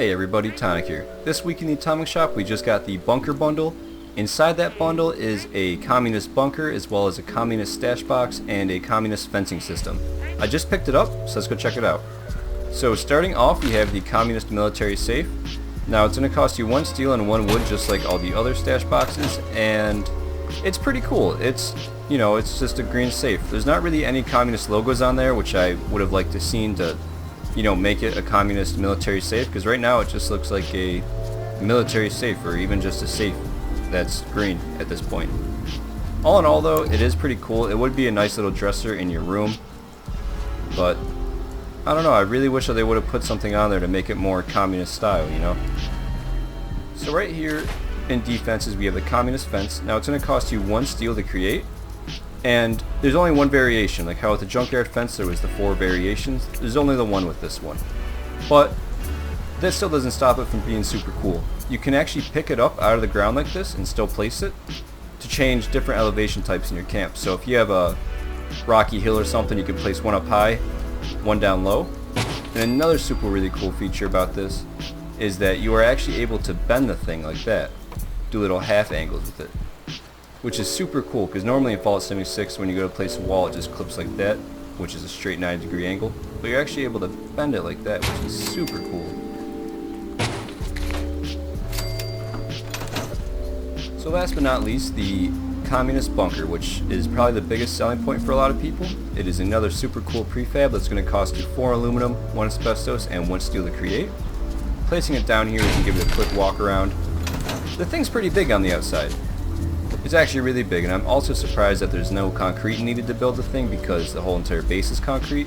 Hey everybody, Tonic here. This week in the Atomic Shop we just got the Bunker Bundle. Inside that bundle is a Communist Bunker as well as a Communist Stash Box and a Communist Fencing System. I just picked it up, so let's go check it out. So starting off we have the Communist Military Safe. Now it's going to cost you 1 steel and 1 wood just like all the other stash boxes, and it's pretty cool. It's just a green safe. There's not really any communist logos on there, which I would have liked to seen to make it a communist military safe, because right now it just looks like a military safe or even just a safe that's green at this point. All in all though, it is pretty cool. It would be a nice little dresser in your room, but I don't know, I really wish that they would have put something on there to make it more communist style, So right here in defenses we have the communist fence. Now it's going to cost you 1 steel to create, and there's only one variation. Like how with the junkyard fence there was the 4 variations, there's only the one with this one. But that still doesn't stop it from being super cool. You can actually pick it up out of the ground like this and still place it to change different elevation types in your camp. So if you have a rocky hill or something, you can place one up high, one down low. And another super really cool feature about this is that you are actually able to bend the thing like that, do little half angles with it, which is super cool, because normally in Fallout 76 when you go to place a wall it just clips like that, which is a straight 90-degree angle, but you're actually able to bend it like that, which is super cool. So last but not least, the Communist Bunker, which is probably the biggest selling point for a lot of people. It is another super cool prefab that's going to cost you 4 aluminum, 1 asbestos, and 1 steel to create. Placing it down here, you can give it a quick walk around. The thing's pretty big on the outside. It's actually really big, and I'm also surprised that there's no concrete needed to build the thing, because the whole entire base is concrete.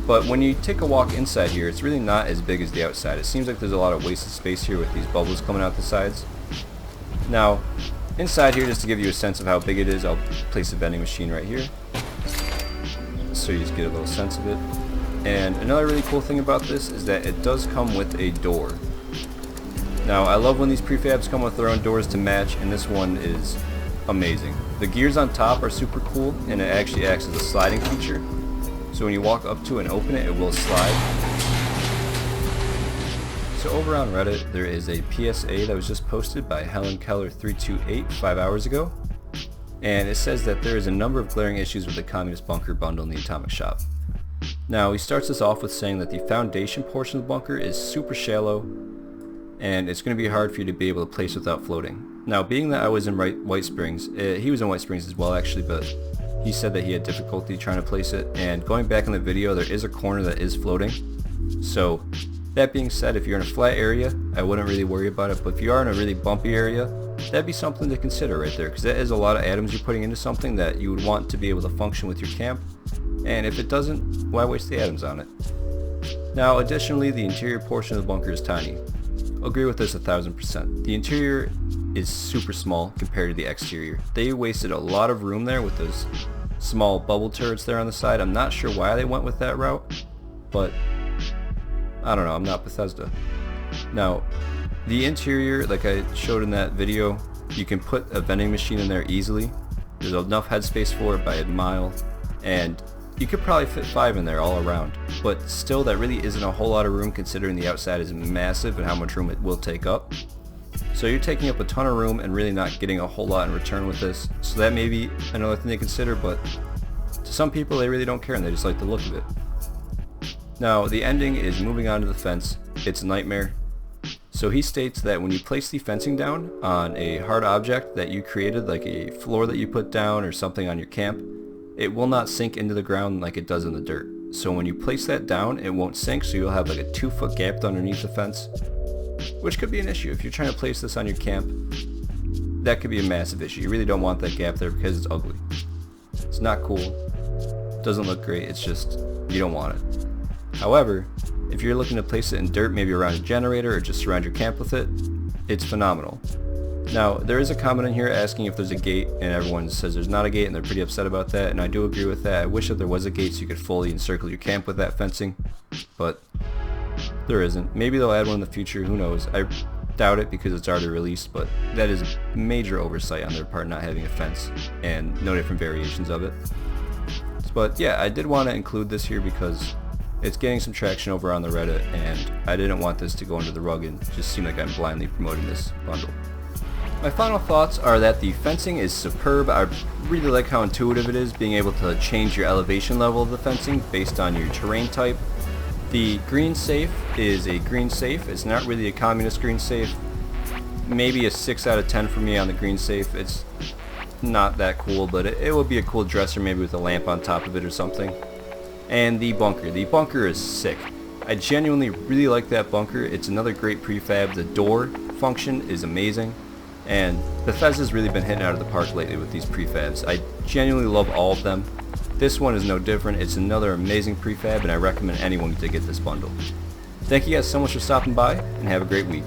But when you take a walk inside here, it's really not as big as the outside. It seems like there's a lot of wasted space here with these bubbles coming out the sides. Now, inside here, just to give you a sense of how big it is, I'll place a vending machine right here, so you just get a little sense of it. And another really cool thing about this is that it does come with a door. Now, I love when these prefabs come with their own doors to match, and this one is amazing. The gears on top are super cool, and it actually acts as a sliding feature. So when you walk up to it and open it, it will slide. So over on Reddit, there is a PSA that was just posted by Helen Keller 328 5 hours ago. And it says that there is a number of glaring issues with the Communist Bunker bundle in the Atomic Shop. Now, he starts this off with saying that the foundation portion of the bunker is super shallow, and it's going to be hard for you to be able to place without floating. Now, being that I was in White Springs, he was in White Springs as well actually, but he said that he had difficulty trying to place it, and going back in the video, there is a corner that is floating. So, that being said, if you're in a flat area, I wouldn't really worry about it, but if you are in a really bumpy area, that'd be something to consider right there, because that is a lot of atoms you're putting into something that you would want to be able to function with your camp, and if it doesn't, why waste the atoms on it? Now, additionally, the interior portion of the bunker is tiny. Agree with this 1000%. The interior is super small compared to the exterior. They wasted a lot of room there with those small bubble turrets there on the side. I'm not sure why they went with that route, but I don't know, I'm not Bethesda. Now, the interior, like I showed in that video, you can put a vending machine in there easily. There's enough headspace for it by a mile, and you could probably fit 5 in there all around, but still that really isn't a whole lot of room considering the outside is massive and how much room it will take up. So you're taking up a ton of room and really not getting a whole lot in return with this, so that may be another thing to consider, but to some people they really don't care and they just like the look of it. Now, the ending is moving on to the fence. It's a nightmare. So he states that when you place the fencing down on a hard object that you created, like a floor that you put down or something on your camp, it will not sink into the ground like it does in the dirt. So when you place that down, it won't sink, so you'll have like a 2-foot gap underneath the fence, which could be an issue. If you're trying to place this on your camp, that could be a massive issue. You really don't want that gap there because it's ugly. It's not cool. Doesn't look great. It's just, you don't want it. However, if you're looking to place it in dirt, maybe around a generator or just surround your camp with it, it's phenomenal. Now, there is a comment in here asking if there's a gate, and everyone says there's not a gate, and they're pretty upset about that, and I do agree with that. I wish that there was a gate so you could fully encircle your camp with that fencing, but there isn't. Maybe they'll add one in the future, who knows. I doubt it because it's already released, but that is a major oversight on their part not having a fence, and no different variations of it. But yeah, I did want to include this here because It's getting some traction over on the Reddit, and I didn't want this to go under the rug and just seem like I'm blindly promoting this bundle. My final thoughts are that the fencing is superb. I really like how intuitive it is, being able to change your elevation level of the fencing based on your terrain type. The green safe is a green safe. It's not really a communist green safe. Maybe a 6 out of 10 for me on the green safe. It's not that cool, but it would be a cool dresser, maybe with a lamp on top of it or something. And the bunker is sick. I genuinely really like that bunker. It's another great prefab. The door function is amazing, and Bethesda's really been hitting out of the park lately with these prefabs. I genuinely love all of them. This one is no different. It's another amazing prefab, and I recommend anyone to get this bundle. Thank you guys so much for stopping by, and have a great week.